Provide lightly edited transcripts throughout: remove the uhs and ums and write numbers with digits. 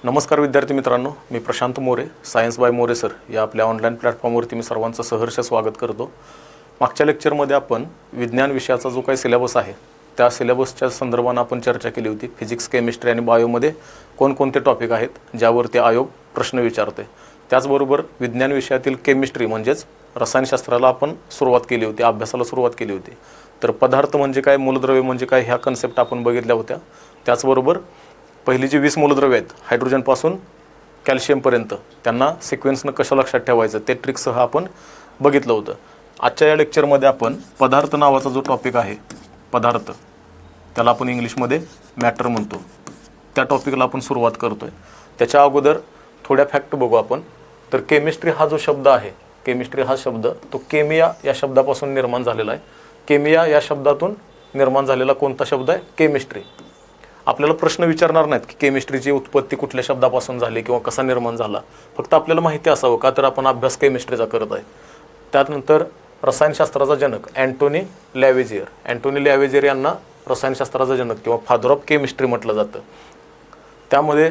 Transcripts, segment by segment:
नमस्कार विद्यार्थी मित्रांनो, मी Prashant More, science by More sir या आपल्या ऑनलाईन प्लॅटफॉर्मवरती मी सर्वांचं सहर्ष स्वागत करतो. मागच्या लेक्चरमध्ये आपण विज्ञान विषयाचा जो काही सिलेबस आहे त्या सिलेबसच्या संदर्भाने आपण चर्चा केली होती. फिजिक्स, केमिस्ट्री आणि बायोमध्ये कोणकोणते टॉपिक आहेत ज्यावरती आयोग प्रश्न विचारते. त्याचबरोबर विज्ञान विषयातील केमिस्ट्री म्हणजेच रसायनशास्त्राला आपण सुरुवात केली होती, अभ्यासाला सुरुवात केली होती. तर पदार्थ म्हणजे काय, मूलद्रव्य म्हणजे काय, ह्या कन्सेप्ट आपण बघितल्या होत्या. त्याचबरोबर पहिली जी 20 मूलद्रव्ये आहेत हायड्रोजनपासून कॅल्शियमपर्यंत त्यांना सिक्वेन्सनं कसं लक्षात ठेवायचं ते ट्रिकसह आपण बघितलं होतं. आजच्या या लेक्चरमध्ये आपण पदार्थ नावाचा जो टॉपिक आहे, पदार्थ त्याला आपण इंग्लिशमध्ये मॅटर म्हणतो, त्या टॉपिकला आपण सुरुवात करतो आहे. त्याच्या अगोदर थोड्या फॅक्ट बघू आपण. तर केमिस्ट्री हा जो शब्द आहे, केमिस्ट्री हा शब्द तो केमिया या शब्दापासून निर्माण झालेला आहे. केमिया या शब्दातून निर्माण झालेला कोणता शब्द आहे? केमिस्ट्री. आपल्याला प्रश्न विचारणार नाहीत की केमिस्ट्रीची उत्पत्ती कुठल्या शब्दापासून झाली किंवा कसा निर्माण झाला, फक्त आपल्याला माहिती असावं का तर आपण अभ्यास केमिस्ट्रीचा करत आहे. त्यानंतर रसायनशास्त्राचा जनक अँटोनी लॅव्हेजियर, अँटोनी लॅव्हेजियर यांना रसायनशास्त्राचा जनक किंवा फादर ऑफ केमिस्ट्री म्हटलं जातं. त्यामध्ये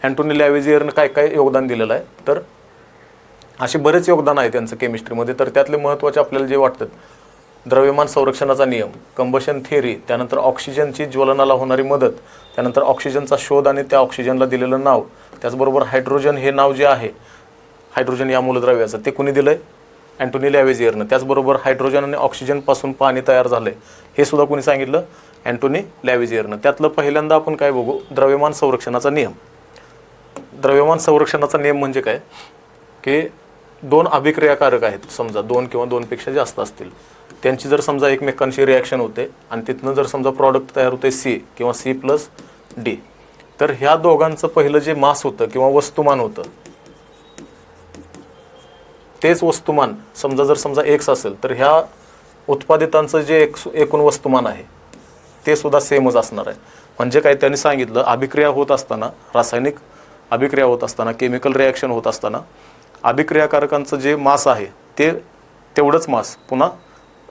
अँटोनी लॅव्हेजियरनं काय काय योगदान दिलेलं आहे, तर असे बरेच योगदान आहे त्यांचं केमिस्ट्रीमध्ये. तर त्यातले महत्त्वाचे आपल्याला जे वाटतात, द्रव्यमान संरक्षणाचा नियम, कंबशन थिअरी, त्यानंतर ऑक्सिजनची ज्वलनाला होणारी मदत, त्यानंतर ऑक्सिजनचा शोध आणि त्या ऑक्सिजनला दिलेलं नाव, त्याचबरोबर हायड्रोजन हे नाव जे आहे हायड्रोजन या मूलद्रव्याचं ते कुणी दिलं आहे? अँटोनी लॅव्हेजियरनं. त्याचबरोबर हायड्रोजन आणि ऑक्सिजनपासून पाणी तयार झालं आहे हे सुद्धा कुणी सांगितलं? अँटोनी लॅव्हेजियरनं. त्यातलं पहिल्यांदा आपण काय बघू, द्रव्यमान संरक्षणाचा नियम. द्रव्यमान संरक्षणाचा नियम म्हणजे काय की दोन अभिक्रियाकारक आहेत, समजा दोन किंवा दोनपेक्षा जास्त असतील, त्यांची जर समजा एकमेकांशी रिॲक्शन होते आणि तिथनं जर समजा प्रॉडक्ट तयार होते सी किंवा C+D, तर ह्या दोघांचं पहिलं जे मास होतं किंवा वस्तुमान होतं तेच वस्तुमान समजा X असेल तर ह्या उत्पादितांचं जे एकूण वस्तुमान आहे ते सुद्धा सेमच असणार आहे. म्हणजे काय त्यांनी सांगितलं, अभिक्रिया होत असताना, रासायनिक अभिक्रिया होत असताना, केमिकल रिॲक्शन होत असताना अभिक्रियाकारकांचं जे मास आहे ते तेवढंच मास पुन्हा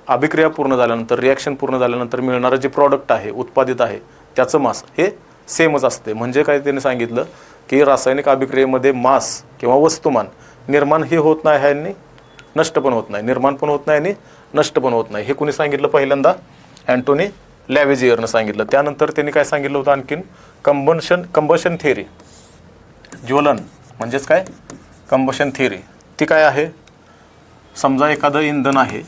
अभिक्रिया पूर्ण झाल्यानंतर, रिॲक्शन पूर्ण झाल्यानंतर मिळणारं जे प्रॉडक्ट आहे, उत्पादित आहे, त्याचं मास हे सेमच असते. म्हणजे काय त्यांनी सांगितलं की रासायनिक अभिक्रियेमध्ये मास किंवा वस्तुमान निर्माण हे होत नाही ह्यांनी, नष्ट पण होत नाही, निर्माण पण होत नाही आणि नष्ट पण होत नाही. हे कुणी सांगितलं? पहिल्यांदा अँटोनी लॅव्हेजियरनं सांगितलं. त्यानंतर त्यांनी काय सांगितलं होतं आणखीन? कंबशन थिअरी, ज्वलन म्हणजेच काय? Combustion theory. ती काय आहे? समजा एखादं इंधन आहे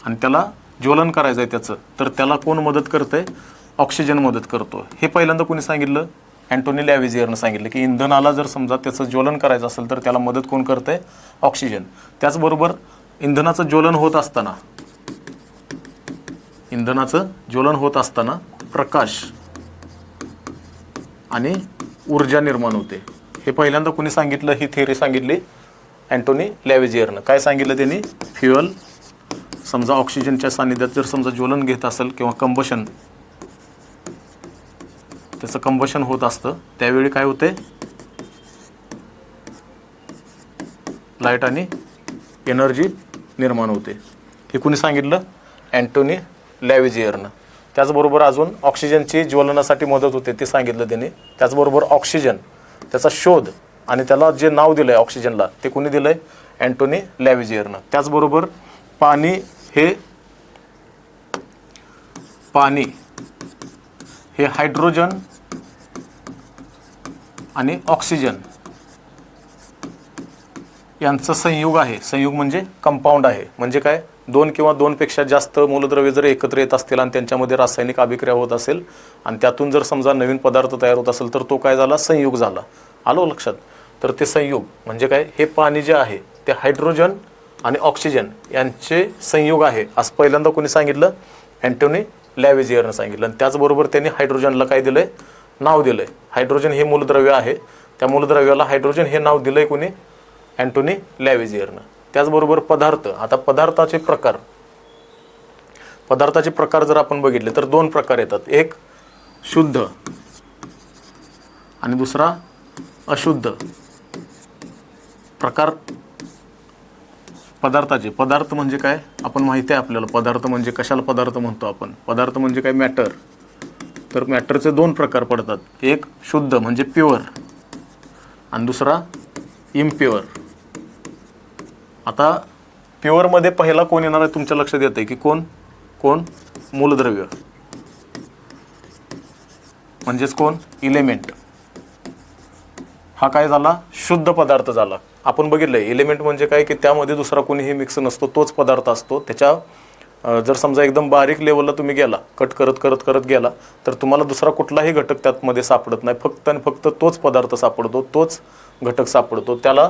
आणि त्याला ज्वलन करायचं आहे त्याचं, तर त्याला कोण मदत करतंय? ऑक्सिजन मदत करतो. हे पहिल्यांदा कोणी सांगितलं? अँटोनी लॅव्हेजियरनं सांगितलं की इंधनाला जर समजा त्याचं ज्वलन करायचं असेल तर त्याला मदत कोण करतंय? ऑक्सिजन. त्याचबरोबर इंधनाचं ज्वलन होत असताना प्रकाश आणि ऊर्जा निर्माण होते. हे पहिल्यांदा कोणी सांगितलं? ही थिअरी सांगितली अँटोनी लॅव्हेजियरनं. काय सांगितलं त्यांनी? फ्युअल समजा ऑक्सिजनच्या सानिध्यात जर समजा ज्वलन घेत असेल किंवा कंबशन, त्याचं कंबशन होत असतं, त्यावेळी काय होते? लाईट आणि एनर्जी निर्माण होते. हे कुणी सांगितलं? अँटोनी लॅव्हेजियरनं. त्याचबरोबर अजून ऑक्सिजनची ज्वलनासाठी मदत होते ते सांगितलं त्यांनी. त्याचबरोबर ऑक्सिजन, त्याचा शोध आणि त्याला जे नाव दिलं आहे ऑक्सिजनला ते कुणी दिलं आहे? अँटोनी लॅव्हेजियरनं. त्याचबरोबर पाणी हे हायड्रोजन आणि ऑक्सिजन यांचं संयुग आहे. संयुग म्हणजे कंपाऊंड आहे. म्हणजे काय? दोन किंवा दोनपेक्षा जास्त मूलद्रव्ये जर एकत्र येत असतील आणि त्यांच्यामध्ये रासायनिक अभिक्रिया होत असेल आणि त्यातून जर समजा नवीन पदार्थ तयार होत असेल तर तो काय झाला? संयुग झाला. आलो लक्षात? तर ते संयुग म्हणजे काय? हे पाणी जे आहे ते हायड्रोजन आणि ऑक्सिजन यांचे संयुग आहे असं पहिल्यांदा कोणी सांगितलं? अँटोनी लॅव्हेजियरनं सांगितलं. आणि त्याचबरोबर त्यांनी हायड्रोजनला काय दिलं आहे? नाव दिलं आहे. हायड्रोजन हे मूलद्रव्य आहे, त्या मूलद्रव्याला हायड्रोजन हे नाव दिलं आहे कोणी? अँटोनी लॅव्हेजियरनं. त्याचबरोबर पदार्थ. आता पदार्थाचे प्रकार जर आपण बघितले तर दोन प्रकार येतात, एक शुद्ध आणि दुसरा अशुद्ध प्रकार पदार्थाचे. पदार्थ म्हणजे काय? आपण माहिती आहे आपल्याला पदार्थ म्हणजे कशाला पदार्थ म्हणतो आपण? पदार्थ म्हणजे काय? मॅटर. तर मॅटरचे दोन प्रकार पडतात, एक शुद्ध म्हणजे प्युअर आणि दुसरा इम्प्युअर. आता प्युअरमध्ये पहिला कोण येणार आहे तुमच्या लक्षात येतं की कोण कोण मूलद्रव्य, म्हणजेच कोण इलेमेंट. हा काय झाला शुद्ध पदार्थ झाला. आपण बघितलंय इलेमेंट म्हणजे काय की त्यामध्ये दुसरा कोणीही मिक्स नसतो, तोच पदार्थ असतो. त्याच्या जर समजा एकदम बारीक लेवलला तुम्ही गेला, कट करत करत करत गेला, तर तुम्हाला दुसरा कुठलाही घटक त्यामध्ये सापडत नाही, फक्त आणि फक्त तोच पदार्थ सापडतो, तोच घटक सापडतो. त्याला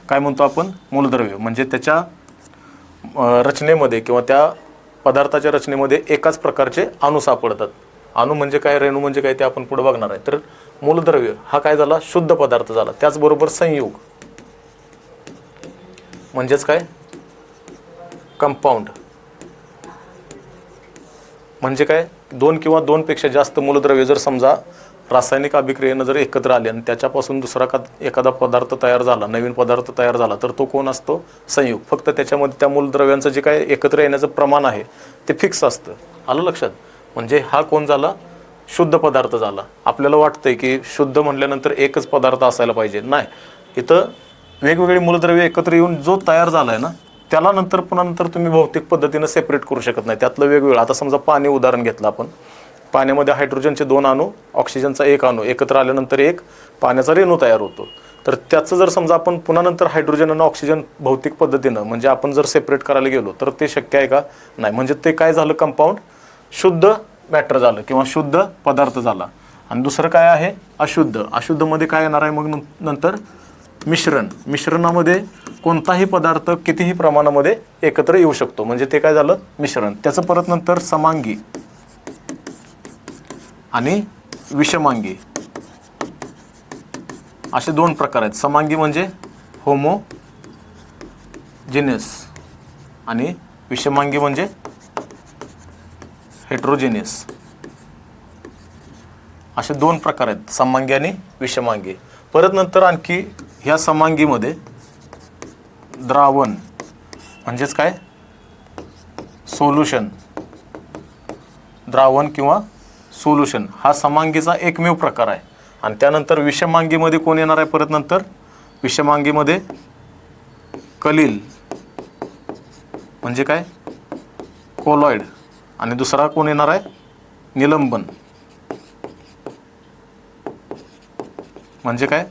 काय म्हणतो आपण मूलद्रव्य. म्हणजे त्याच्या रचनेमध्ये किंवा त्या पदार्थाच्या रचनेमध्ये एकाच प्रकारचे अणू सापडतात. अणू म्हणजे काय, रेणू म्हणजे काय ते आपण पुढे बघणार आहे. तर मूलद्रव्य हा काय झाला शुद्ध पदार्थ झाला. त्याचबरोबर संयोग म्हणजेच काय कंपाऊंड म्हणजे काय, दोन किंवा दोनपेक्षा जास्त मूलद्रव्य जर समजा रासायनिक अभिक्रियेनं जर एकत्र आले आणि त्याच्यापासून दुसरा एखादा पदार्थ तयार झाला, नवीन पदार्थ तयार झाला, तर तो कोण असतो संयोग. फक्त त्याच्यामध्ये त्या मूलद्रव्यांचं जे काय एकत्र येण्याचं प्रमाण आहे ते फिक्स असतं. आलं लक्षात. म्हणजे हा कोण झाला शुद्ध पदार्थ झाला. आपल्याला वाटतंय की शुद्ध म्हटल्यानंतर एकच पदार्थ असायला पाहिजे, नाही. इथं वेगवेगळी मूलद्रव्य एकत्र येऊन जो तयार झाला आहे ना, त्याला नंतर पुन्हा तुम्ही भौतिक पद्धतीनं सेपरेट करू शकत नाही. त्यातलं वेगवेगळं, आता समजा पाणी उदाहरण घेतलं आपण, पाण्यामध्ये हायड्रोजनचे 2 अणू, ऑक्सिजनचा 1 अणू एकत्र आल्यानंतर एक पाण्याचा रेणू तयार होतो. तर त्याचं जर समजा आपण पुन्हा नंतर हायड्रोजन आणि ऑक्सिजन भौतिक पद्धतीनं म्हणजे आपण जर सेपरेट करायला गेलो तर ते शक्य आहे का, नाही. म्हणजे ते काय झालं कंपाऊंड, शुद्ध मॅटर झालं किंवा शुद्ध पदार्थ झाला. आणि दुसरं काय आहे अशुद्ध. अशुद्धमध्ये काय येणार आहे मग नंतर मिश्रण. मिश्रणामध्ये कोणताही पदार्थ कितीही प्रमाणामध्ये एकत्र येऊ शकतो, म्हणजे ते काय झालं मिश्रण. त्याचं परत नंतर समांगी आणि विषमांगी असे 2 प्रकार आहेत. समांगी म्हणजे होमोजेनियस आणि विषमांगी म्हणजे हेट्रोजेनियस. असे 2 प्रकार आहेत, समांगी आणि विषमांगी. परत नंतर आणखी ह्या समांगीमध्ये द्रावण म्हणजेच काय सोल्युशन, द्रावण किंवा सोल्युशन हा समांगीचा एकमेव प्रकार आहे. आणि त्यानंतर विषमांगीमध्ये कोण येणार आहे परत नंतर विषमांगीमध्ये कलील म्हणजे काय कोलॉइड आणि दुसरा कोण येणार आहे निलंबन म्हणजे काय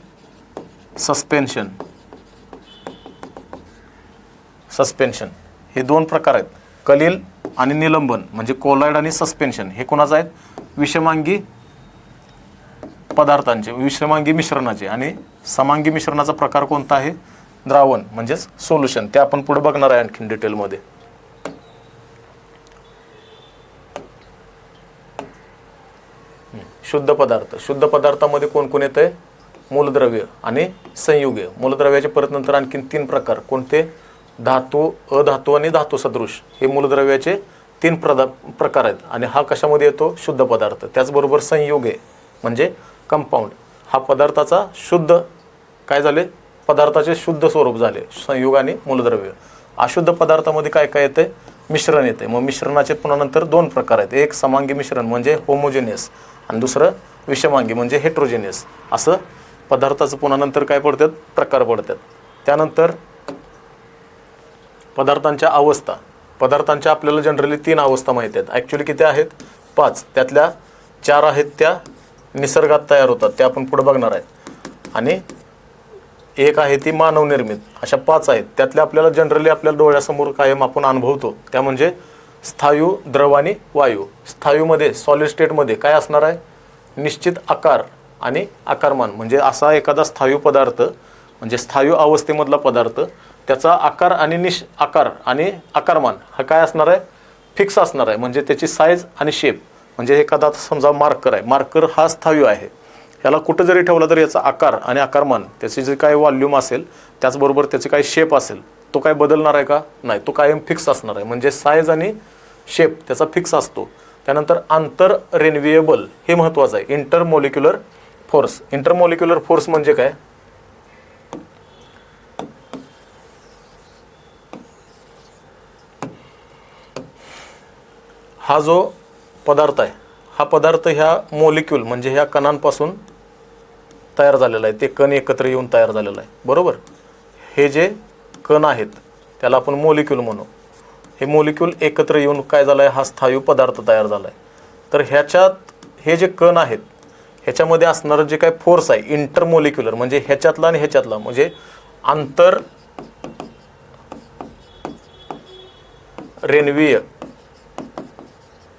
सस्पेन्शन. सस्पेन्शन हे 2 प्रकार आहेत, कलील आणि निलंबन. म्हणजे कोलॉइड आणि सस्पेन्शन हे कोणाचे आहेत विषमांगी पदार्थांचे, विषमांगी मिश्रणाचे. आणि समांगी मिश्रणाचा प्रकार कोणता आहे द्रावण म्हणजेच सोल्युशन. ते आपण पुढे बघणार आहे आणखीन डिटेलमध्ये. शुद्ध पदार्थ. शुद्ध पदार्थामध्ये कोण कोण येतंय मूलद्रव्य आणि संयुगे. मूलद्रव्याचे परत नंतर आणखीन 3 प्रकार कोणते, धातू, अधातू आणि धातू सदृश. हे मूलद्रव्याचे 3 प्रकार आहेत. आणि हा कशामध्ये येतो शुद्ध पदार्थ. त्याचबरोबर संयुगे म्हणजे कंपाऊंड. हा पदार्थाचा शुद्ध काय झाले पदार्थाचे शुद्ध स्वरूप झाले संयुग आणि मूलद्रव्य. अशुद्ध पदार्थामध्ये काय काय येते मिश्रण येते. मग मिश्रणाचे पुन्हा नंतर 2 प्रकार आहेत, एक समांगी मिश्रण म्हणजे होमोजेनियस आणि दुसरं विषमांगी म्हणजे हेट्रोजेनियस. असं पदार्थाचं पुन्हा नंतर काय पडतात प्रकार पडतात. त्यानंतर पदार्थांच्या अवस्था. पदार्थांच्या आपल्याला जनरली 3 अवस्था माहिती आहेत. ॲक्च्युली किती आहेत 5. त्यातल्या 4 आहेत त्या निसर्गात तयार होतात, त्या आपण पुढे बघणार आहेत. आणि एक आहे ती मानवनिर्मित. अशा 5 आहेत. त्यातल्या आपल्याला जनरली आपल्या डोळ्यासमोर कायम आपण अनुभवतो त्या म्हणजे स्थायू, द्रव आणि वायू. स्थायूमध्ये सॉलिड स्टेटमध्ये काय असणार आहे निश्चित आकार आणि आकारमान. म्हणजे असा एखादा स्थायू पदार्थ म्हणजे स्थायू अवस्थेमधला पदार्थ त्याचा आकार आणि आकार आणि आकारमान हा काय असणार आहे फिक्स असणार आहे. म्हणजे त्याची साईज आणि शेप. म्हणजे एखादा समजा मार्कर आहे, मार्कर हा स्थायू आहे, याला कुठं जरी ठेवला तर याचा आकार आणि आकारमान त्याची जे काय व्हॉल्यूम असेल त्याचबरोबर त्याचे काही शेप असेल तो काय बदलणार आहे का नाही, तो कायम फिक्स असणार आहे. म्हणजे साईज आणि शेप त्याचा फिक्स असतो. त्यानंतर आंतर रेन्युएबल हे महत्त्वाचं आहे. Intermolecular force. इंटरमॉलिक्युलर फोर्स म्हणजे काय हा जो पदार्थ आहे हा पदार्थ ह्या मोलिक्यूल म्हणजे ह्या कणांपासून तयार झालेला आहे, ते कण एकत्र येऊन तयार झालेला आहे, बरोबर. हे जे कण आहेत त्याला आपण मोलिक्यूल म्हणू. हे मोलिक्यूल एकत्र येऊन काय झालं आहे, हा स्थायू पदार्थ तयार झाला आहे. तर ह्याच्यात हे जे कण आहेत ह्याच्यामध्ये असणारं जे काय फोर्स आहे इंटरमोलिक्युलर म्हणजे ह्याच्यातला आणि ह्याच्यातला म्हणजे आंतर रेणवीय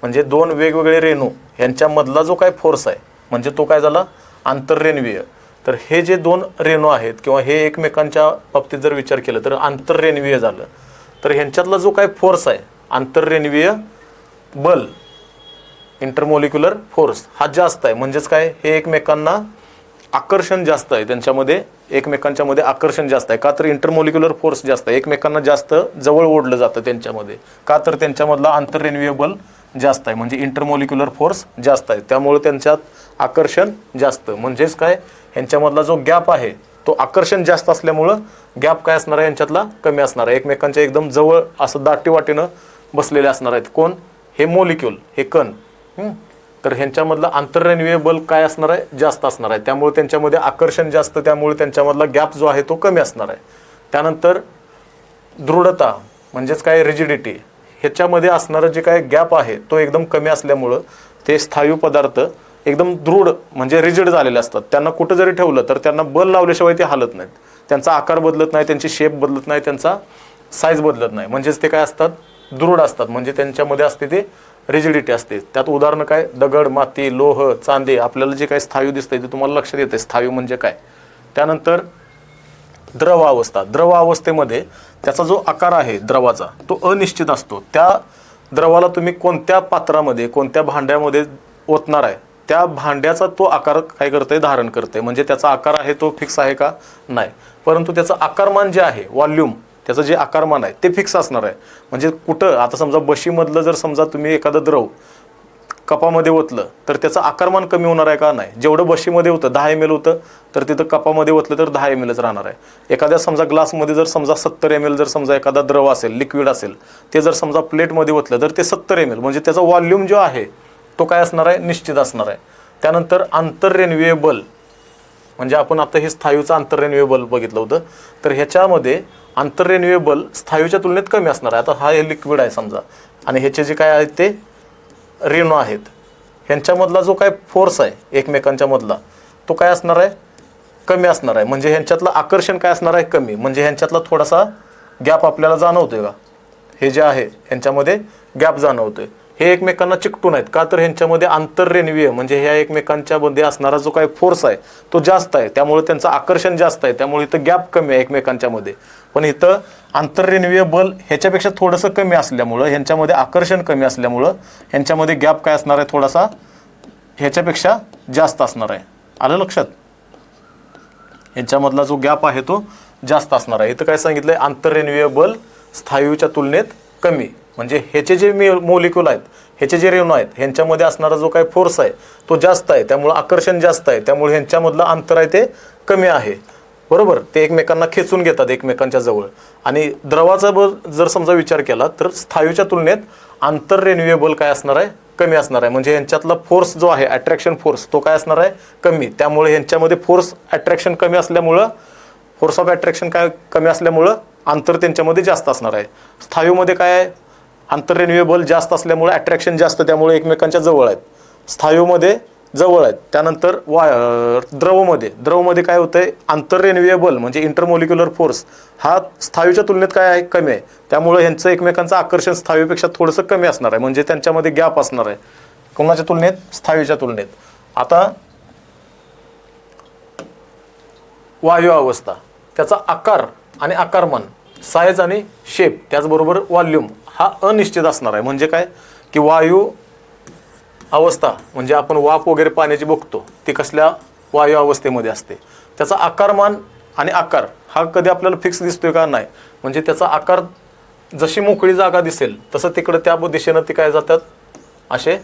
म्हणजे दोन वेगवेगळे रेणू यांच्यामधला जो काय फोर्स आहे म्हणजे तो काय झाला आंतररेणवीय. तर हे जे दोन रेणू आहेत किंवा हे एकमेकांच्या बाबतीत जर विचार केला तर आंतररेणवीय झालं. तर ह्यांच्यातला जो काय फोर्स आहे आंतररेणवीय बल इंटरमोलिक्युलर फोर्स हा जास्त आहे. म्हणजेच काय, हे एकमेकांना आकर्षण जास्त आहे, त्यांच्यामध्ये एकमेकांच्या मध्ये आकर्षण जास्त आहे. का तर इंटरमोलिक्युलर फोर्स जास्त आहे, एकमेकांना जास्त जवळ ओढलं जातं त्यांच्यामध्ये. का तर त्यांच्यामधला आंतररेणवीय बल जास्त आहे म्हणजे इंटरमोलिक्युलर फोर्स जास्त आहे, त्यामुळे त्यांच्यात आकर्षण जास्त. म्हणजेच काय, ह्यांच्यामधला जो गॅप आहे तो आकर्षण जास्त असल्यामुळं गॅप काय असणार आहे यांच्यातला कमी असणार आहे. एकमेकांच्या एकदम जवळ असं दाटीवाटीनं बसलेले असणार आहेत. कोण, हे मोलिक्यूल, हे कण. तर ह्यांच्यामधलं आंतररेणवीय बल काय असणार आहे, जास्त असणार आहे, त्यामुळे त्यांच्यामध्ये आकर्षण जास्त, त्यामुळे त्यांच्यामधला गॅप जो आहे तो कमी असणार आहे. त्यानंतर दृढता म्हणजेच काय रिजिडिटी, ह्याच्यामध्ये असणारं जे काय गॅप आहे तो एकदम कमी असल्यामुळं ते स्थायू पदार्थ एकदम दृढ म्हणजे रिजिड झालेले असतात. त्यांना कुठं जरी ठेवलं तर त्यांना बल लावल्याशिवाय ते हालत नाहीत, त्यांचा आकार बदलत नाही, त्यांची शेप बदलत नाही, त्यांचा साईज बदलत नाही. म्हणजेच ते काय असतात, दृढ असतात. म्हणजे त्यांच्यामध्ये असते ते रिजिडिटी असते. त्यात उदाहरणं काय, दगड, माती, लोह, चांदी, आपल्याला जे काही स्थायू दिसतंय ते तुम्हाला लक्षात येते स्थायू म्हणजे काय. त्यानंतर द्रव अवस्था, द्रव अवस्थेमध्ये त्याचा जो आकार आहे द्रवाचा तो अनिश्चित असतो. त्या द्रवाला तुम्ही कोणत्या पात्रामध्ये कोणत्या भांड्यामध्ये ओतणार आहे त्या भांड्याचा तो आकार काय करते, धारण करते. म्हणजे त्याचा आकार आहे तो फिक्स आहे का, नाही, परंतु त्याचं आकारमान जे आहे वॉल्यूम, त्याचं जे आकारमान आहे ते फिक्स असणार आहे. म्हणजे कुठं आता समजा बशीमधलं जर समजा तुम्ही एखादं द्रव कपामध्ये ओतलं तर त्याचं आकारमान कमी होणार आहे का, नाही. जेवढं बशीमध्ये होतं 10 ml होतं तर तिथं कपामध्ये ओतलं तर 10 mlच राहणार आहे. एखाद्या समजा ग्लासमध्ये जर समजा 70 ml जर समजा एखादा द्रव असेल, लिक्विड असेल, ते जर समजा प्लेटमध्ये ओतलं तर ते 70 ml म्हणजे त्याचा वॉल्यूम जो आहे तो काय असणार आहे, निश्चित असणार आहे. त्यानंतर आंतररेणवीय बल म्हणजे आपण आता हे स्थायूचं आंतररेणवीय बल बघितलं होतं. तर ह्याच्यामध्ये आंतररेणवीय बल स्थायूच्या तुलनेत कमी असणार आहे. आता हा हे लिक्विड आहे समजा आणि ह्याचे जे काय आहेत ते रेणू आहेत, ह्यांच्यामधला जो काय फोर्स आहे एकमेकांच्या मधला तो काय असणार आहे, कमी असणार आहे. म्हणजे ह्यांच्यातलं आकर्षण काय असणार आहे, कमी. म्हणजे ह्यांच्यातला थोडासा गॅप आपल्याला जाणवतोय का, हे जे आहे ह्यांच्यामध्ये गॅप जाणवतोय. हे एकमेकांना चिकटून आहेत. का तर ह्यांच्यामध्ये आंतररेणवीय म्हणजे ह्या एकमेकांच्या मध्ये असणारा जो काही फोर्स आहे तो जास्त आहे, त्यामुळे त्यांचं आकर्षण जास्त आहे, त्यामुळे इथं गॅप कमी आहे एकमेकांच्या मध्ये. पण इथं आंतररेणवीय बल ह्याच्यापेक्षा थोडंसं कमी असल्यामुळं, ह्यांच्यामध्ये आकर्षण कमी असल्यामुळं ह्यांच्यामध्ये गॅप काय असणार आहे, थोडासा ह्याच्यापेक्षा जास्त असणार आहे. आलं लक्षात, ह्यांच्यामधला जो गॅप आहे तो जास्त असणार आहे. इथं काय सांगितलंय, आंतररेणवीय बल स्थायूच्या तुलनेत कमी. म्हणजे ह्याचे जे मोलिक्यूल आहेत, ह्याचे जे रेणू आहेत, ह्यांच्यामध्ये असणारा जो काही फोर्स आहे तो जास्त आहे, त्यामुळे आकर्षण जास्त आहे, त्यामुळे ह्यांच्यामधलं अंतर आहे ते कमी आहे, बरोबर. ते एकमेकांना खेचून घेतात एकमेकांच्या जवळ. आणि द्रवाचा जर समजा विचार केला तर स्थायूच्या तुलनेत आंतररेणवीय बल काय असणार आहे, कमी असणार आहे. म्हणजे ह्यांच्यातला फोर्स जो आहे अट्रॅक्शन फोर्स तो काय असणार आहे, कमी. त्यामुळे ह्यांच्यामध्ये फोर्स अट्रॅक्शन कमी असल्यामुळं, फोर्स ऑफ अट्रॅक्शन काय कमी असल्यामुळं अंतर त्यांच्यामध्ये जास्त असणार आहे. स्थायूमध्ये काय आहे, आंतररेणवीय बल जास्त असल्यामुळे अट्रॅक्शन जास्त, त्यामुळे एकमेकांच्या जवळ आहेत. स्थायूमध्ये जवळ आहेत. त्यानंतर द्रवमध्ये काय होतंय, आंतररेणवीय बल म्हणजे इंटरमोलिक्युलर फोर्स हा स्थायूच्या तुलनेत काय आहे, कमी आहे. त्यामुळे ह्यांचं एकमेकांचं आकर्षण स्थायूपेक्षा थोडंसं कमी असणार आहे. म्हणजे त्यांच्यामध्ये गॅप असणार आहे कोणाच्या तुलनेत, स्थायूच्या तुलनेत. आता वायू अवस्था, त्याचा आकार आणि आकारमान, साईज आणि शेप, त्याचबरोबर वॉल्यूम हा अनिश्चित असणार आहे. म्हणजे काय की वायू अवस्था म्हणजे आपण वाफ वगैरे पाण्याची बघतो ती कसल्या वायू अवस्थेमध्ये असते. त्याचा आकारमान आणि आकार हा कधी आपल्याला फिक्स दिसतोय का, नाही. म्हणजे त्याचा आकार जशी मोकळी जागा दिसेल तसं तिकडं त्या दिशेनं ते काय जातात, असे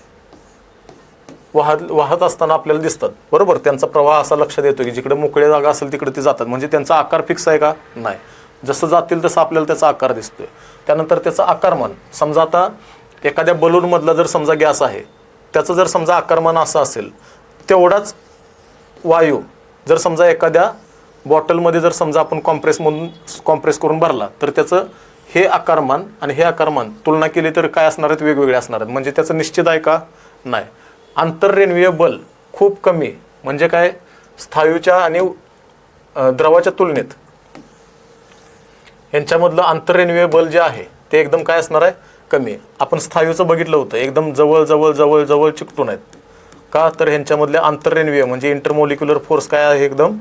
वाहत असताना आपल्याला दिसतात, बरोबर. त्यांचा प्रवाह असा लक्षात येतो की जिकडे मोकळी जागा असेल तिकडे ते जातात. म्हणजे त्यांचा आकार फिक्स आहे का, नाही. जसं जातील तसं आपल्याला त्याचा आकार दिसतोय. त्यानंतर त्याचा आकारमान, समजा आता एखाद्या बलूनमधला जर समजा गॅस आहे त्याचं जर समजा आकारमान असं असेल, तेवढाच वायू जर समजा एखाद्या बॉटलमध्ये जर समजा आपण कॉम्प्रेस करून भरला, तर त्याचं हे आकारमान आणि हे आकारमान तुलना केली तर काय असणार आहेत, वेगवेगळे असणार आहेत. म्हणजे त्याचं निश्चित आहे का, नाही. आंतररेणुवीय बल खूप कमी, म्हणजे काय, स्थायूच्या आणि द्रवाच्या तुलनेत यांच्यामधलं आंतररेणुवीय बल जे आहे ते एकदम काय असणार आहे, कमी. आपण स्थायूचं बघितलं होतं, एकदम जवळ जवळ जवळ जवळ चिकटून आहेत. का तर ह्यांच्यामधले आंतररेणुवीय म्हणजे इंटरमोलिक्युलर फोर्स काय आहे, एकदम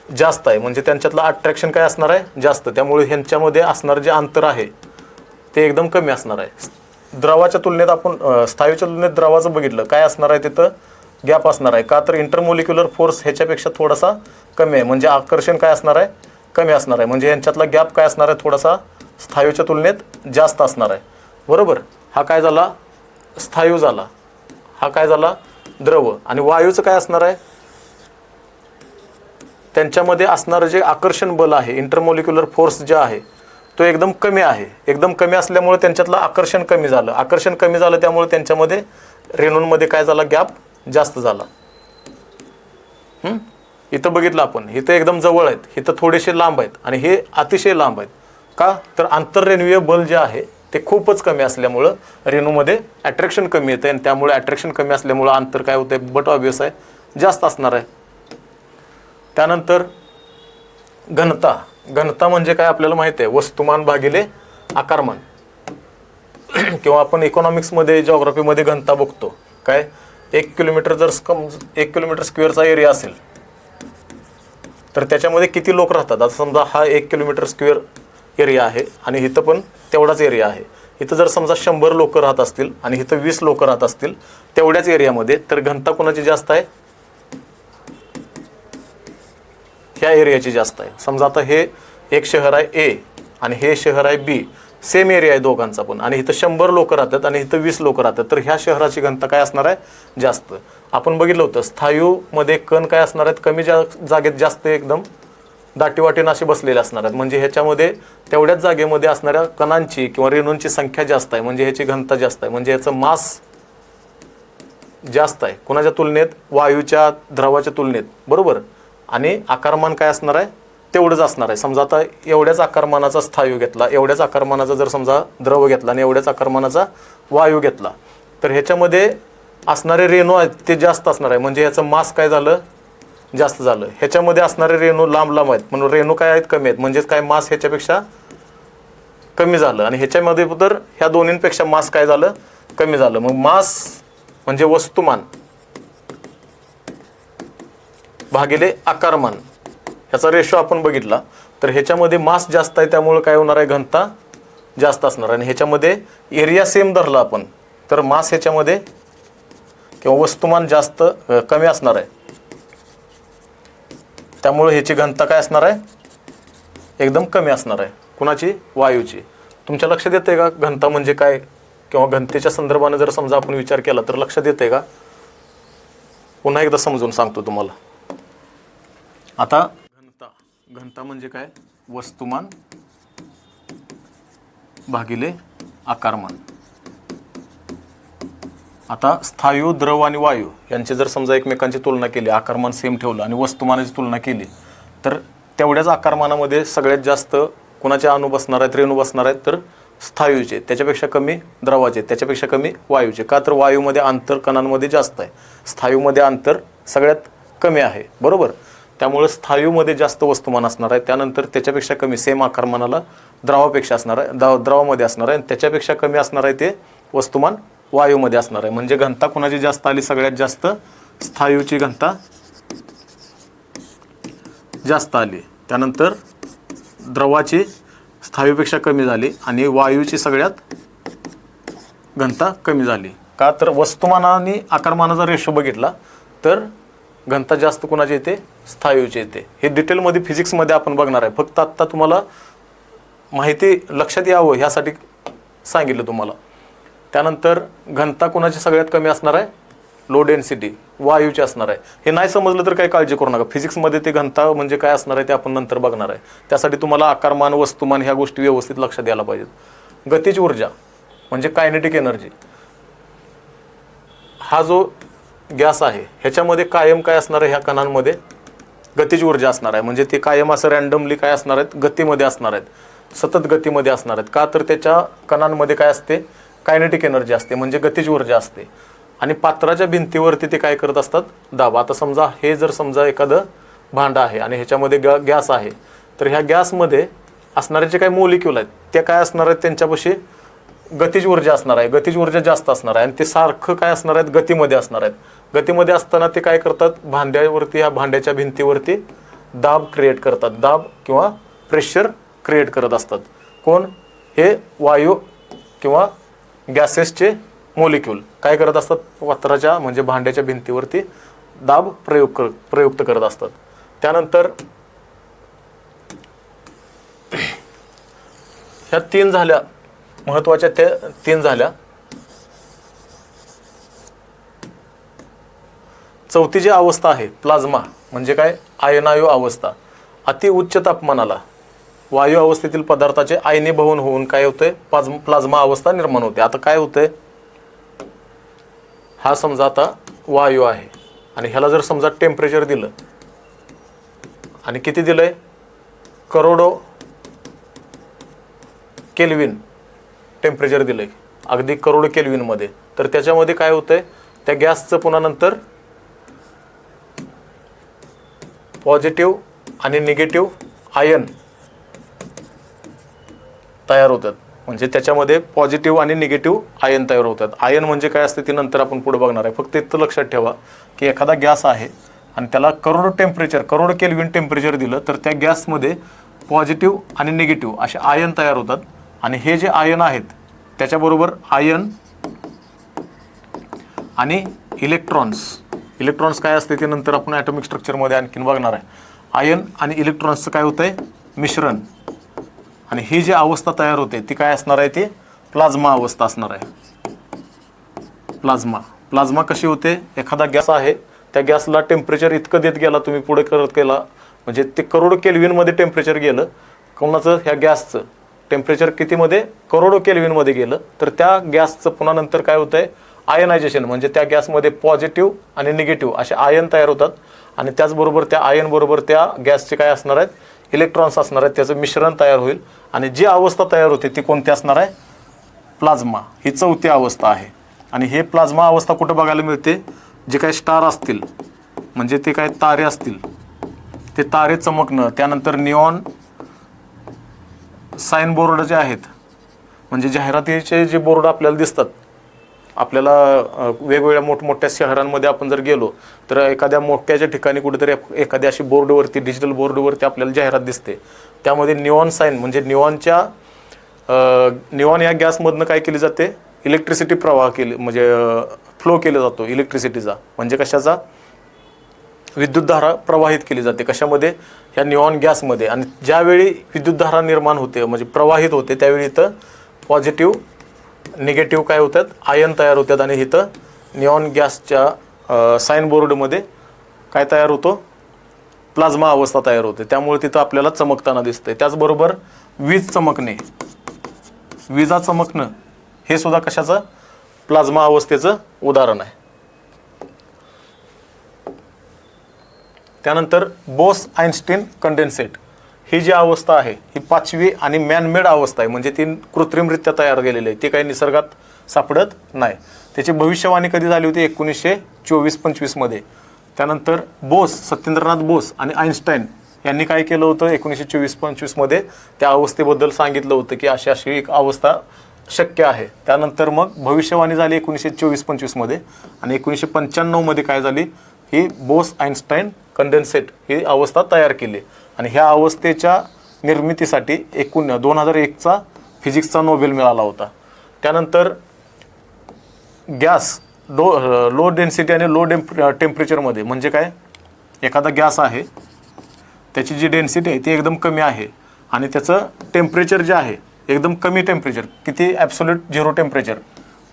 जास्त आहे. म्हणजे त्यांच्यातलं अट्रॅक्शन काय असणार आहे, जास्त. त्यामुळे ह्यांच्यामध्ये असणारं जे अंतर आहे ते एकदम कमी असणार आहे. द्रवाच्या तुलनेत आपण स्थायूच्या तुलनेत द्रवाचं बघितलं, काय असणार आहे, तिथं गॅप असणार आहे. का तर इंटरमोलिक्युलर फोर्स ह्याच्यापेक्षा थोडासा कमी आहे, म्हणजे आकर्षण काय असणार आहे, कमी असणार आहे. म्हणजे यांच्यातला गॅप काय असणार आहे, थोडासा स्थायूच्या तुलनेत जास्त असणार आहे. बरोबर. हा काय झाला, स्थायू झाला. हा काय झाला, द्रव. आणि वायूचं काय असणार आहे, त्यांच्यामध्ये असणारं जे आकर्षण बल आहे, इंटरमोलिक्युलर फोर्स जे आहे तो एकदम कमी आहे. एकदम कमी असल्यामुळे त्यांच्यातलं आकर्षण कमी झालं. आकर्षण कमी झालं त्यामुळे त्यांच्यामध्ये रेणूंमध्ये काय झाला, गॅप जास्त झाला. इथं बघितलं आपण, इथं एकदम जवळ आहेत, इथं थोडेसे लांब आहेत आणि हे अतिशय लांब आहेत. का तर आंतररेणुवीय बल जे आहे ते खूपच कमी असल्यामुळं रेणूमध्ये अट्रॅक्शन कमी येतं आणि त्यामुळे अट्रॅक्शन कमी असल्यामुळं अंतर काय होतं, बट ऑब्वियस आहे, जास्त असणार आहे. त्यानंतर घनता. घनता म्हणजे काय आपल्याला माहिती आहे, वस्तुमान भागिले आकारमान. किंवा आपण इकॉनॉमिक्समध्ये, जॉग्राफीमध्ये घनता बघतो. काय, 1 किलोमीटर जर 1 किलोमीटर स्क्वेअरचा एरिया असेल तर त्याच्यामध्ये किती लोक राहतात. आता समजा हा 1 किलोमीटर स्क्वेअर एरिया आहे आणि इथं पण तेवढाच एरिया आहे. इथं जर समजा 100 लोक राहत असतील आणि इथं 20 लोक राहत असतील तेवढ्याच एरियामध्ये, तर घनता कोणाची जास्त आहे, ह्या एरियाची जास्त आहे. समजा आता हे एक शहर आहे ए आणि हे शहर आहे बी, सेम एरिया आहे दोघांचा पण, आणि इथं 100 लोक राहतात आणि इथं 20 लोक राहतात, तर ह्या शहराची घनता काय असणार आहे, जास्त. आपण बघितलं होतं स्थायूमध्ये कण काय असणार आहेत, कमी जागेत जास्त एकदम दाटीवाटीनं असे बसलेले असणार आहेत. म्हणजे ह्याच्यामध्ये तेवढ्याच जागेमध्ये असणाऱ्या कणांची किंवा रेणूंची संख्या जास्त आहे, म्हणजे ह्याची घनता जास्त आहे. म्हणजे याचं मास जास्त आहे कोणाच्या तुलनेत, वायूच्या, द्रवाच्या तुलनेत. बरोबर. आणि आकारमान काय असणार आहे, तेवढंच असणार आहे. समजा आता एवढ्याच आकारमानाचा स्थायू घेतला, एवढ्याच आकारमानाचा जर समजा द्रव घेतला आणि एवढ्याच आकारमानाचा वायू घेतला, तर ह्याच्यामध्ये असणारे रेणू आहेत ते जास्त असणार आहे. म्हणजे ह्याचं मास काय झालं, जास्त झालं. ह्याच्यामध्ये असणारे रेणू लांब लांब आहेत म्हणून रेणू काय आहेत, कमी आहेत. म्हणजेच काय, मास ह्याच्यापेक्षा कमी झालं. आणि ह्याच्यामध्ये तर ह्या दोन्हींपेक्षा मास काय झालं, कमी झालं. मग मास म्हणजे वस्तुमान भागिले आकारमान, ह्याचा रेशो आपण बघितला तर ह्याच्यामध्ये मास जास्त आहे त्यामुळे काय होणार आहे, घनता जास्त असणार. आणि ह्याच्यामध्ये एरिया सेम धरला आपण तर मास ह्याच्यामध्ये किंवा वस्तुमान जास्त कमी असणार आहे, त्यामुळे ह्याची घनता काय असणार आहे, एकदम कमी असणार आहे. कुणाची, वायूची. तुमच्या लक्षात येते का घनता म्हणजे काय, किंवा घनतेच्या संदर्भाने जर समजा आपण विचार केला तर लक्षात येते का. पुन्हा एकदा समजून सांगतो तुम्हाला. आता घनता म्हणजे काय, वस्तुमान भागिले आकारमान. आता स्थायू, द्रव आणि वायू यांची जर समजा एकमेकांची तुलना केली, आकारमान सेम ठेवलं आणि वस्तुमानाची तुलना केली, तर तेवढ्याच आकारमानामध्ये सगळ्यात जास्त कुणाचे अणू बसणार आहेत, रेणू बसणार आहेत, तर स्थायूचे. त्याच्यापेक्षा कमी द्रवाचे, त्याच्यापेक्षा कमी वायूचे. का तर वायूमध्ये अंतर कणांमध्ये जास्त आहे, स्थायूमध्ये अंतर सगळ्यात कमी आहे. बरोबर. त्यामुळे स्थायूमध्ये जास्त वस्तुमान असणार आहे. त्यानंतर त्याच्यापेक्षा कमी सेम आकारमानाला द्रवापेक्षा असणार आहे, द्रवामध्ये असणार आहे. त्याच्यापेक्षा कमी असणार आहे ते वस्तुमान वायूमध्ये असणार आहे. म्हणजे घनता कुणाची जास्त आली, सगळ्यात जास्त स्थायूची घनता जास्त आली. त्यानंतर द्रवाची स्थायूपेक्षा कमी झाली आणि वायूची सगळ्यात घनता कमी झाली. का तर वस्तुमानाने आकारमानाचा रेशो बघितला तर घनता जास्त कुणाची येते, स्थायूची येते. हे डिटेलमध्ये फिजिक्समध्ये आपण बघणार आहे. फक्त आत्ता तुम्हाला माहिती लक्षात यावं ह्यासाठी सांगितलं तुम्हाला. त्यानंतर घनता कुणाची सगळ्यात कमी असणार आहे, लो डेन्सिटी वायूची असणार आहे. हे नाही समजलं तर काही काळजी करू नका. फिजिक्समध्ये ते घनता म्हणजे काय असणार आहे ते आपण नंतर बघणार आहे. त्यासाठी तुम्हाला आकारमान, वस्तुमान ह्या गोष्टी व्यवस्थित लक्षात यायला पाहिजेत. गतिज ऊर्जा म्हणजे कायनेटिक एनर्जी. हा जो गॅस आहे ह्याच्यामध्ये कायम काय असणार आहे, ह्या कणांमध्ये गतिज ऊर्जा असणार आहे. म्हणजे ते कायम असं रँडमली काय असणार आहेत, गतीमध्ये असणार आहेत, सतत गतीमध्ये असणार आहेत. का तर त्याच्या कणांमध्ये काय असते, कायनेटिक एनर्जी असते, म्हणजे गतिज ऊर्जा असते. आणि पात्राच्या भिंतीवरती ते काय करत असतात, दाब. आता समजा हे जर समजा एखादं भांडं आहे आणि ह्याच्यामध्ये गॅस आहे, तर ह्या गॅसमध्ये असणारे जे काही मोलिक्यूल आहेत ते काय असणार आहेत, त्यांच्यापाशी गतिज ऊर्जा असणार आहे, गतिज ऊर्जा जास्त असणार आहे आणि ते सारखं काय असणार आहेत, गतीमध्ये असणार आहेत. गतीमध्ये असताना ते काय करतात, भांड्यावरती, ह्या भांड्याच्या भिंतीवरती दाब क्रिएट करतात, दाब किंवा प्रेशर क्रिएट करत असतात. कोण, हे वायू किंवा गॅसेसचे मोलिक्यूल काय करत असतात, पात्राच्या म्हणजे भांड्याच्या भिंतीवरती दाब प्रयुक्त करत असतात. त्यानंतर ह्या 3 झाल्या महत्त्वाच्या, त्या 3 झाल्या. चौथी जी अवस्था आहे प्लाझ्मा, म्हणजे काय, आयनायू अवस्था. अति उच्च तापमानाला वायू अवस्थेतील पदार्थाचे आयनीभवन होऊन काय होते, प्लाझ्मा अवस्था निर्माण होते. आता काय होते, हा समजा आता वायू आहे आणि ह्याला जर समजा टेम्परेचर दिलं आणि किती दिलंय, करोडो केल्विन टेम्परेचर दिलंय, अगदी करोडो केल्विनमध्ये, तर त्याच्यामध्ये काय होतंय, त्या गॅसचं पुन्हा नंतर पॉझिटिव्ह आणि निगेटिव्ह आयन तयार होतात. म्हणजे त्याच्यामध्ये पॉझिटिव्ह आणि निगेटिव्ह आयन तयार होतात. आयन म्हणजे काय असते ते नंतर आपण पुढे बघणार आहे. फक्त इतकं लक्षात ठेवा की एखादा गॅस आहे आणि त्याला करोडो केल्विन टेम्परेचर दिलं, तर त्या गॅसमध्ये पॉझिटिव्ह आणि निगेटिव्ह असे आयन तयार होतात. आणि हे जे आयन आहेत त्याच्याबरोबर आयन आणि इलेक्ट्रॉन्स काय असते ते नंतर आपण ॲटॉमिक स्ट्रक्चरमध्ये आणखीन बघणार आहे. आयन आणि इलेक्ट्रॉन्सचं काय होतं आहे, मिश्रण. आणि ही जी अवस्था तयार होते ती काय असणार आहे, ती प्लाझ्मा अवस्था असणार आहे. प्लाझ्मा कशी होते, एखादा गॅस आहे त्या गॅसला टेम्परेचर इतकं देत गेला, तुम्ही पुढे करत गेला म्हणजे ते करोडो केल्विनमध्ये टेम्परेचर गेलं. कोणाचं, ह्या गॅसचं टेम्परेचर कितीमध्ये, करोडो केल्विनमध्ये गेलं, तर त्या गॅसचं पुन्हा नंतर काय होतं आहे, आयनायझेशन. म्हणजे त्या गॅसमध्ये पॉझिटिव्ह आणि निगेटिव्ह असे आयन तयार होतात. आणि त्याचबरोबर त्या आयन बरोबर त्या गॅसचे काय असणार आहेत, इलेक्ट्रॉन्स असणार आहेत, त्याचं मिश्रण तयार होईल. आणि जी अवस्था तयार होते ती कोणती असणार आहे, प्लाझ्मा. ही चौथी अवस्था आहे. आणि हे प्लाझ्मा अवस्था कुठं बघायला मिळते, जे काही स्टार असतील म्हणजे ते काय तारे असतील, ते तारे चमकणं, त्यानंतर निऑन साइन बोर्ड जे आहेत, म्हणजे जाहिरातीचे जे बोर्ड आपल्याला दिसतात, आपल्याला वेगवेगळ्या मोठमोठ्या शहरांमध्ये आपण जर गेलो तर एखाद्या मोठ्याच्या ठिकाणी कुठेतरी एखाद्या अशी बोर्डवरती, डिजिटल बोर्डवरती आपल्याला जाहिरात दिसते. त्यामध्ये निऑन साइन म्हणजे निऑन या गॅसमधनं काय केली जाते, इलेक्ट्रिसिटी प्रवाह केली, म्हणजे फ्लो केला जातो इलेक्ट्रिसिटीचा. म्हणजे कशाचा, विद्युतधारा प्रवाहित केली जाते. कशामध्ये, ह्या निऑन गॅसमध्ये. आणि ज्यावेळी विद्युतधारा निर्माण होते म्हणजे प्रवाहित होते, त्यावेळी इथं पॉझिटिव्ह निगेटिव्ह काय होतात, आयन तयार होतात. आणि इथं निऑन गॅसच्या साइन बोर्डमध्ये काय तयार होतो, प्लाझ्मा अवस्था तयार होते. त्यामुळे तिथं आपल्याला चमकताना दिसते. त्याचबरोबर विजा चमकणं हे सुद्धा कशाचं, प्लाझ्मा अवस्थेचं उदाहरण आहे. त्यानंतर बोस आइन्स्टाईन कंडेन्सेट ही जी अवस्था आहे ही 5वी आणि मॅनमेड अवस्था आहे. म्हणजे ती कृत्रिमरित्या तयार केलेली आहे, ती काही निसर्गात सापडत नाही. त्याची भविष्यवाणी कधी झाली होती, 1924-25 मध्ये. त्यानंतर सत्येंद्रनाथ बोस आणि आइन्स्टाईन यांनी काय केलं होतं, 1924-25 मध्ये त्या अवस्थेबद्दल सांगितलं होतं की अशी अशी एक अवस्था शक्य आहे. त्यानंतर मग भविष्यवाणी झाली 1924-25 मध्ये. आणि 1995 मध्ये काय झाली, ही बोस आइन्स्टाईन कंडेन्सेट ही अवस्था तयार केली. आणि ह्या अवस्थेच्या निर्मितीसाठी 2001चा फिजिक्सचा नोबेल मिळाला होता. त्यानंतर गॅस लो डेन्सिटी आणि लो टेम्परेचरमध्ये, म्हणजे काय, एखादा गॅस आहे त्याची जी डेन्सिटी आहे ती एकदम कमी आहे आणि त्याचं टेम्परेचर जे आहे एकदम कमी टेम्परेचर, किती, ॲब्सोल्यूट 0 टेम्परेचर.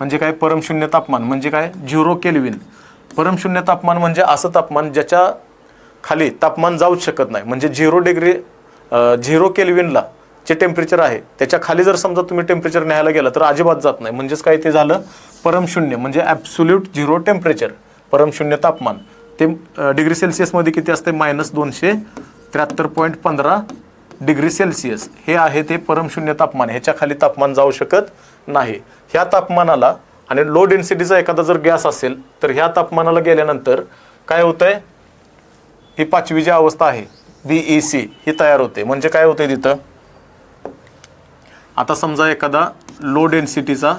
म्हणजे काय, परमशून्य तापमान. म्हणजे काय, 0 केल्विन. परमशून्य तापमान म्हणजे असं तापमान ज्याच्या खाली तापमान जाऊच शकत नाही. म्हणजे 0 केल्विनला जे टेम्परेचर आहे त्याच्या खाली जर समजा तुम्ही टेम्परेचर न्यायला गेला तर अजिबात जात नाही. म्हणजेच काय ते झालं परमशून्य, म्हणजे ॲब्सोल्यूट झिरो टेम्परेचर, परमशून्य तापमान. ते डिग्री सेल्सिअसमध्ये किती असते -273.15 डिग्री सेल्सिअस हे आहे ते परमशून्य तापमान. ह्याच्या खाली तापमान जाऊ शकत नाही. ह्या तापमानाला आणि लो डेन्सिटीचा एखादा जर गॅस असेल तर ह्या तापमानाला गेल्यानंतर काय होतंय, ही पाचवी जी अवस्था आहे BEC ही तयार होते. म्हणजे काय होते तिथं, आता समजा एखादा लो डेन्सिटीचा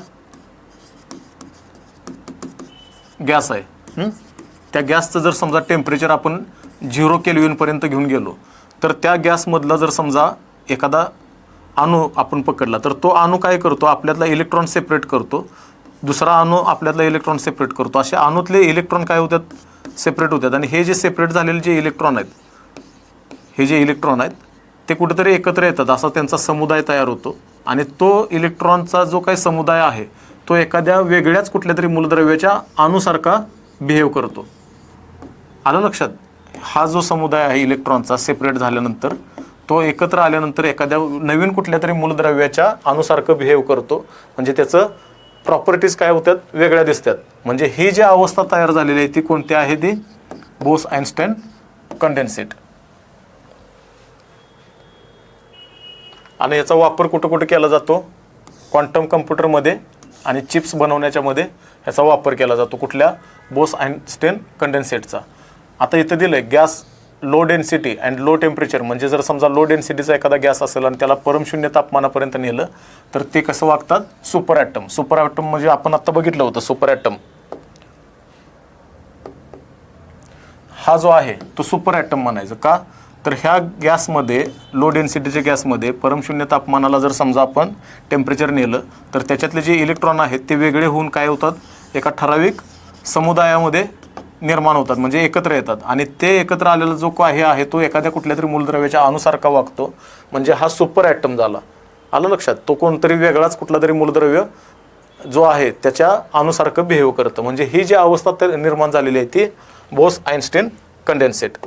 गॅस आहे, त्या गॅसचं जर समजा टेम्परेचर आपण 0 केल्विनपर्यंत घेऊन गेलो तर त्या गॅसमधला जर समजा एखादा अणू आपण पकडला तर तो अणू काय करतो, आपल्यातला इलेक्ट्रॉन सेपरेट करतो, दुसरा अणू आपल्यातला इलेक्ट्रॉन सेपरेट करतो. असे अणूतले इलेक्ट्रॉन काय होतात, सेपरेट होतात. आणि हे जे सेपरेट झालेले जे इलेक्ट्रॉन आहेत, हे जे इलेक्ट्रॉन आहेत ते कुठेतरी एकत्र येतात, असा त्यांचा समुदाय तयार होतो. आणि तो इलेक्ट्रॉनचा जो काही समुदाय आहे तो एखाद्या वेगळ्याच कुठल्या तरी मूलद्रव्याच्या अणूसारखा बिहेव करतो. आलं लक्षात. हा जो समुदाय आहे इलेक्ट्रॉनचा सेपरेट झाल्यानंतर तो एकत्र आल्यानंतर एखाद्या नवीन कुठल्या तरी मूलद्रव्याच्या अणूसारखं बिहेव करतो. म्हणजे त्याचं प्रॉपर्टीज काय होतात, वेगळ्या दिसतात. म्हणजे ही जी अवस्था तयार झालेली आहे ती कोणती आहे, ती बोस-आयन्स्टाईन कंडेन्सेट. आणि याचा वापर कुठं कुठं केला जातो, क्वांटम कम्प्युटरमध्ये आणि चिप्स बनवण्याच्यामध्ये याचा वापर केला जातो. कुठल्या, बोस-आयन्स्टाईन कंडेन्सेटचा. आता इथं दिलं आहे gas low density and low temperature. म्हणजे जर समजा लो डेन्सिटीचा एखादा गॅस असेल आणि त्याला परमशून्य तापमानापर्यंत नेलं तर ते कसं वागतात, सुपर ॲटम. सुपर ॲटम म्हणजे आपण आत्ता बघितलं होतं सुपर ॲटम. हा जो आहे तो सुपर ॲटम म्हणायचं का, तर ह्या गॅसमध्ये, लो डेन्सिटीच्या गॅसमध्ये परमशून्य तापमानाला जर समजा आपण टेम्परेचर नेलं तर त्याच्यातले जे इलेक्ट्रॉन आहेत ते वेगळे होऊन काय होतात, एका ठराविक समुदायामध्ये निर्माण होतात, म्हणजे एकत्र येतात. आणि ते एकत्र आलेला जो काही आहे तो एखाद्या कुठल्या तरी मूलद्रव्याच्या अणूसारखा वागतो. म्हणजे हा सुपर ॲटम झाला. आलं लक्षात. तो कोणतरी वेगळाच कुठला तरी मूलद्रव्य जो आहे त्याच्या अणूसारखं बिहेव करतं. म्हणजे ही जी अवस्था निर्माण झालेली आहे ती बोस-आयन्स्टाईन कंडेन्सेट.